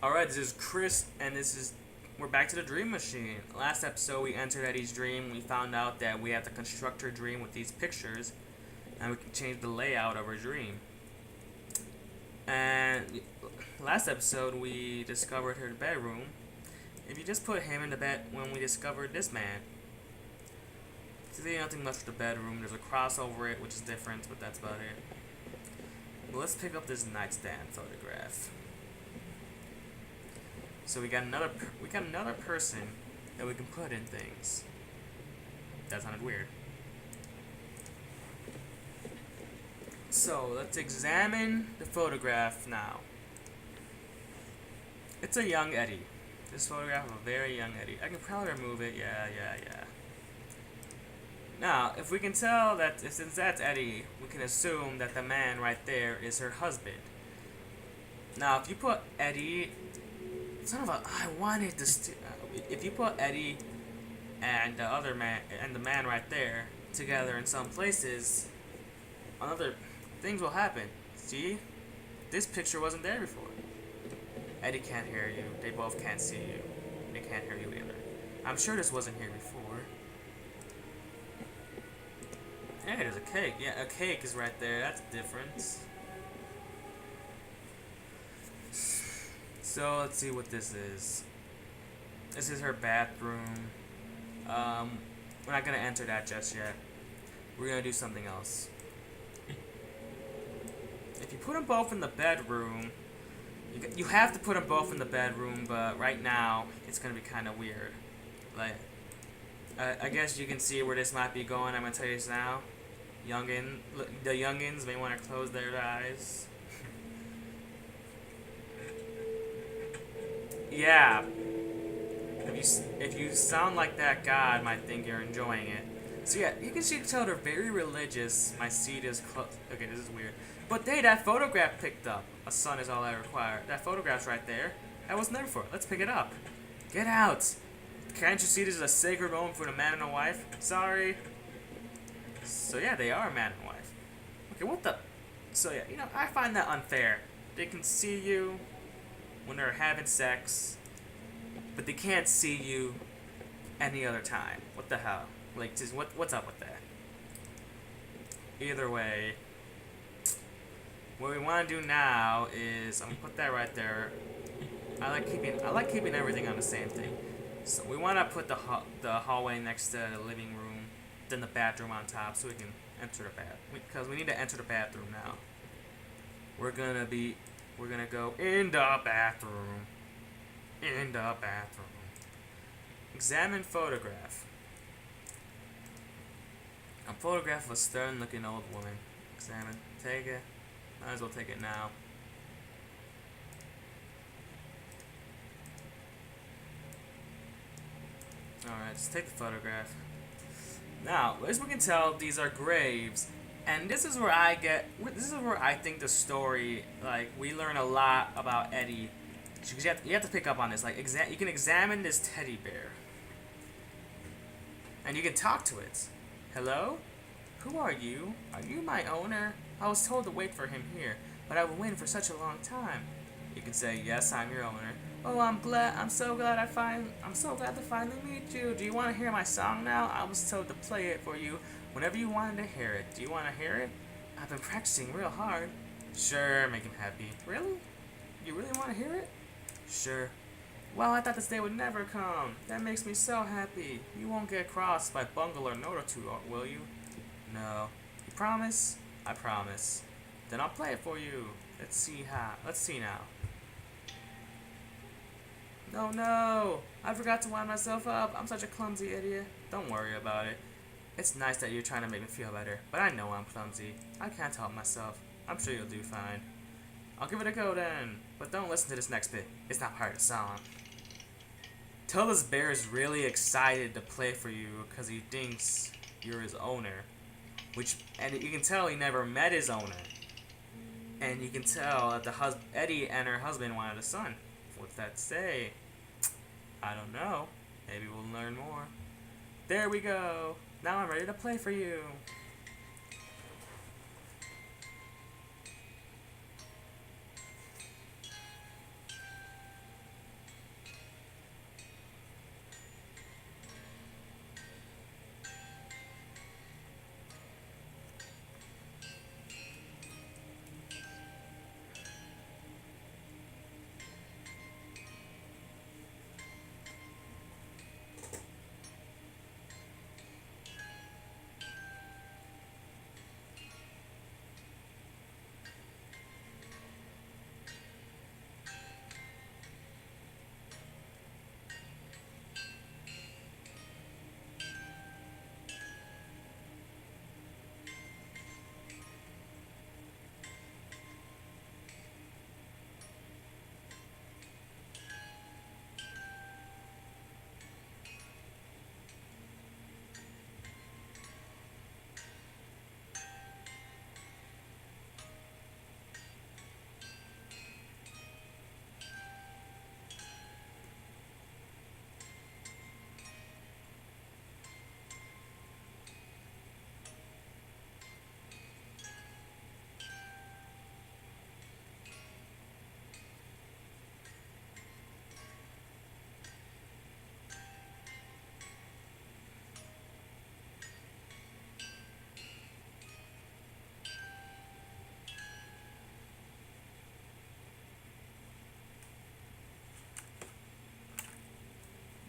Alright, this is Chris, and we're back to the Dream Machine. Last episode, we entered Eddie's dream. We found out that we have to construct her dream with these pictures, and we can change the layout of her dream. And last episode, we discovered her bedroom. If you just put him in the bed when we discovered this man, see nothing much with the bedroom. There's a cross over it, which is different, but that's about it. But let's pick up this nightstand photograph. So we got another person that we can put in things. That sounded weird. So let's examine the photograph now. It's a young Eddie. This photograph of a very young Eddie. I can probably remove it. Yeah. Now, if we can tell that since that's Eddie, we can assume that the man right there is her husband. Now, if you put Eddie, if you put Eddie and the other man and the man right there together in some places, other things will happen. See, this picture wasn't there before. Eddie can't hear you. They both can't see you. They can't hear you either. I'm sure this wasn't here before. Hey, there's a cake. Yeah, a cake is right there. That's a difference. So let's see what this is. This is her bathroom. We're not gonna enter that just yet. We're gonna do something else. If you put them both in the bedroom, you have to put them both in the bedroom, but right now it's gonna be kind of weird. Like, I guess you can see where this might be going. I'm gonna tell you this now. The youngins may want to close their eyes. Yeah. If you sound like that, God might think you're enjoying it. So yeah, you can tell they're very religious. My seat is close. Okay, this is weird. But hey, that photograph picked up. A son is all I require. That photograph's right there. That was never for. Let's pick it up. Get out. Can't you see this is a sacred moment for the man and a wife? Sorry. So yeah, they are a man and wife. Okay, what the? So yeah, I find that unfair. They can see you when they're having sex, but they can't see you any other time. What the hell? Like, just what's up with that? Either way, what we want to do now is I'm gonna put that right there. I like keeping everything on the same thing. So we want to put the hallway next to the living room, then the bathroom on top, so we can enter the because we need to enter the bathroom now. We're gonna go in the bathroom. In the bathroom. Examine photograph. A photograph of a stern-looking old woman. Examine. Take it. Might as well take it now. Alright, just take the photograph. Now, as we can tell, these are graves. And this is where I think the story, like, we learn a lot about Eddie. Because you have to pick up on this. Like, you can examine this teddy bear. And you can talk to it. Hello? Who are you? Are you my owner? I was told to wait for him here, but I've been waiting for such a long time. You can say, yes, I'm your owner. Oh, I'm so glad to finally meet you. Do you want to hear my song now? I was told to play it for you whenever you wanted to hear it. Do you want to hear it? I've been practicing real hard. Sure, make him happy. Really? You really want to hear it? Sure. Well, I thought this day would never come. That makes me so happy. You won't get crossed by bungle or note or two, will you? No. You promise? I promise. Then I'll play it for you. Let's see now. No! I forgot to wind myself up. I'm such a clumsy idiot. Don't worry about it. It's nice that you're trying to make me feel better, but I know I'm clumsy. I can't help myself. I'm sure you'll do fine. I'll give it a go then. But don't listen to this next bit. It's not part of the song. Tell this bear is really excited to play for you because he thinks you're his owner. And you can tell he never met his owner. And you can tell that Eddie and her husband wanted a son. What's that say? I don't know. Maybe we'll learn more. There we go. Now I'm ready to play for you.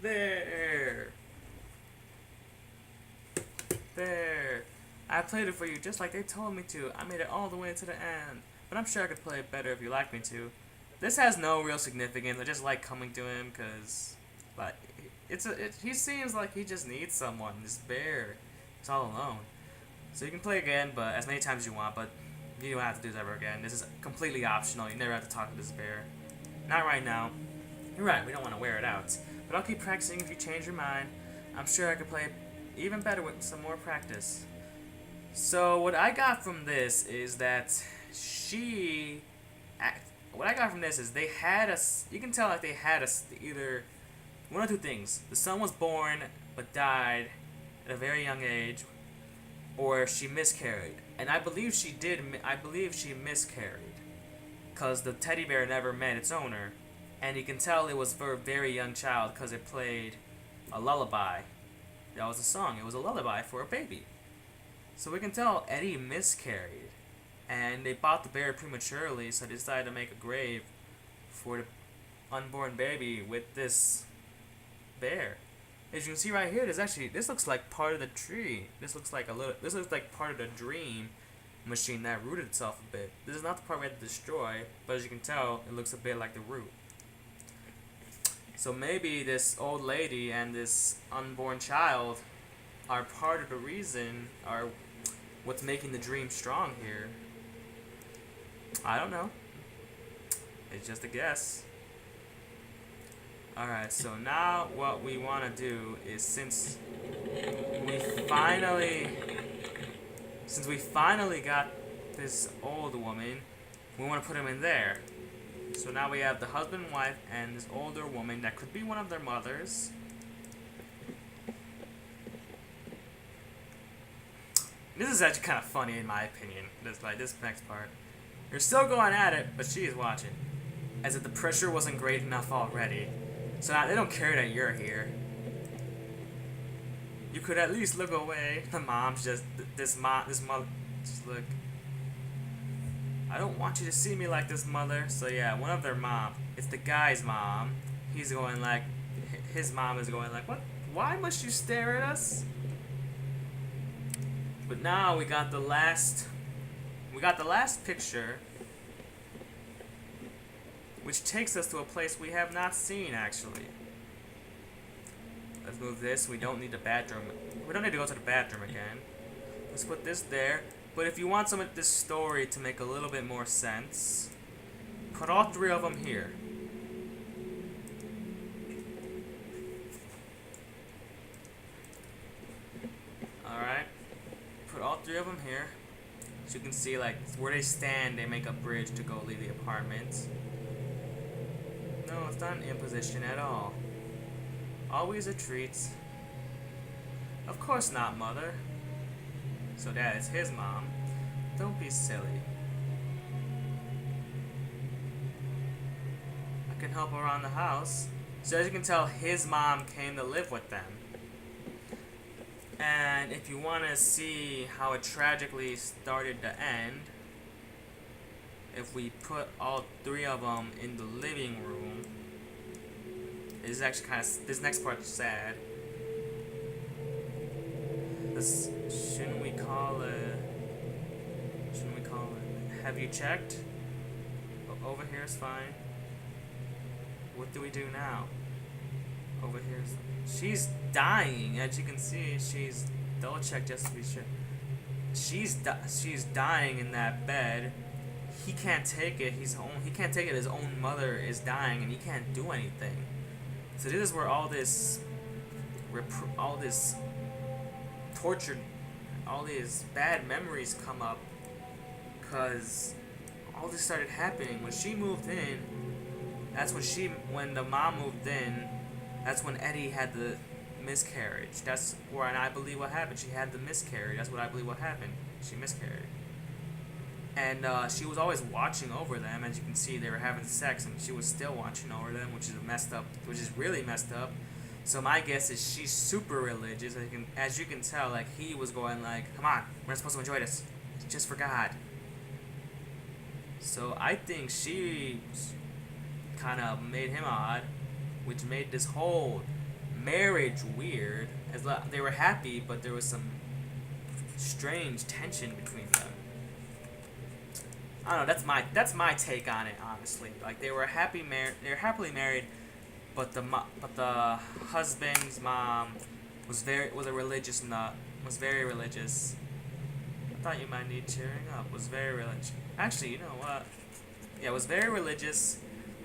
There. There. I played it for you just like they told me to. I made it all the way to the end. But I'm sure I could play it better if you like me to. This has no real significance. I just like coming to him because, like, he seems like he just needs someone. This bear, he's all alone. So you can play again, but as many times as you want. But you don't have to do this ever again. This is completely optional. You never have to talk to this bear. Not right now. You're right. We don't want to wear it out. But I'll keep practicing if you change your mind. I'm sure I could play it even better with some more practice. So what I got from this is that what I got from this is they had us. You can tell like they had us either one or two things. The son was born but died at a very young age, or she miscarried. And I believe she did. I believe she miscarried, cause the teddy bear never met its owner, and you can tell it was for a very young child cause it played a lullaby. That was a song. It was a lullaby for a baby. So we can tell Eddie miscarried, and they bought the bear prematurely, so they decided to make a grave for the unborn baby with this bear. As you can see right here, this looks like part of the tree. This looks like part of the dream machine that rooted itself a bit. This is not the part we had to destroy, but as you can tell, it looks a bit like the root. So maybe this old lady and this unborn child are part of the reason, are what's making the dream strong here. I don't know. It's just a guess. Alright, so now what we want to do is since we finally got this old woman, we want to put him in there. So now we have the husband and wife and this older woman that could be one of their mothers. This is actually kind of funny in my opinion, this next part. You're still going at it, but she is watching. As if the pressure wasn't great enough already. So now they don't care that you're here. You could at least look away. The mom's just, this mother, just look. I don't want you to see me like this, mother. So yeah, one of their mom. It's the guy's mom. He's going like, his mom is going like, what? Why must you stare at us? But now we got the last picture, which takes us to a place we have not seen actually. Let's move this. We don't need the bathroom. We don't need to go to the bathroom again. Let's put this there. But if you want some of this story to make a little bit more sense, put all three of them here. Alright. Put all three of them here. So you can see, like, where they stand, they make a bridge to go leave the apartment. No, it's not an imposition at all. Always a treat. Of course not, mother. So that is his mom. Don't be silly. I can help around the house. So as you can tell, his mom came to live with them. And if you want to see how it tragically started to end, if we put all three of them in the living room, it's actually this next part is sad. Shouldn't we call it? Have you checked? Over here is fine. What do we do now? Over here is... She's dying, as you can see. She's... Double check just to be sure. She's dying in that bed. He can't take it. He can't take it. His own mother is dying, and he can't do anything. So this is where all this tortured, all these bad memories come up, because all this started happening when she moved in. When the mom moved in, that's when Eddie had the miscarriage. That's where I believe what happened. She had the miscarriage. That's what I believe what happened. She miscarried. And she was always watching over them. As you can see, they were having sex, and she was still watching over them, which is really messed up. So my guess is she's super religious. As you can tell, like, he was going like, come on, we're not supposed to enjoy this. It's just for God. So I think she kind of made him odd, which made this whole marriage weird. They were happy, but there was some strange tension between them. I don't know. That's my take on it, honestly. Like they were happily married, but the husband's mom was a religious nut. Was very religious. I thought you might need cheering up. Was very religious. Actually, you know what? Yeah, was very religious,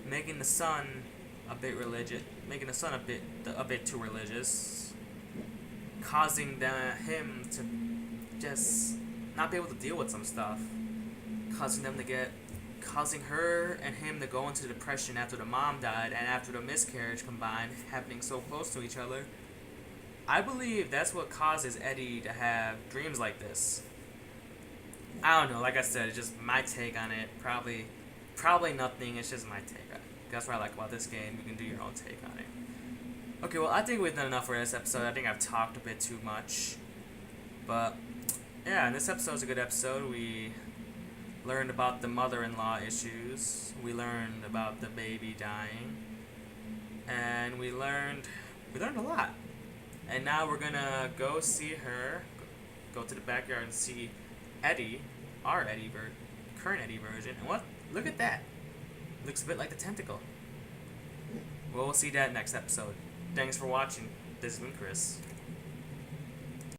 making the son a bit religious, making the son a bit too religious, causing him to just not be able to deal with some stuff, causing her and him to go into depression after the mom died and after the miscarriage combined, happening so close to each other. I believe that's what causes Eddie to have dreams like this. I don't know. Like I said, it's just my take on it. Probably nothing. It's just my take. That's what I like about this game. You can do your own take on it. Okay, well, I think we've done enough for this episode. I think I've talked a bit too much. But, yeah, this episode's a good episode. We learned about the mother-in-law issues. We learned about the baby dying. And we learned a lot. And now we're gonna go see her, go to the backyard and see Eddie, current Eddie version. And what? Look at that. Looks a bit like the tentacle. Well, we'll see that next episode. Thanks for watching. This has been Chris.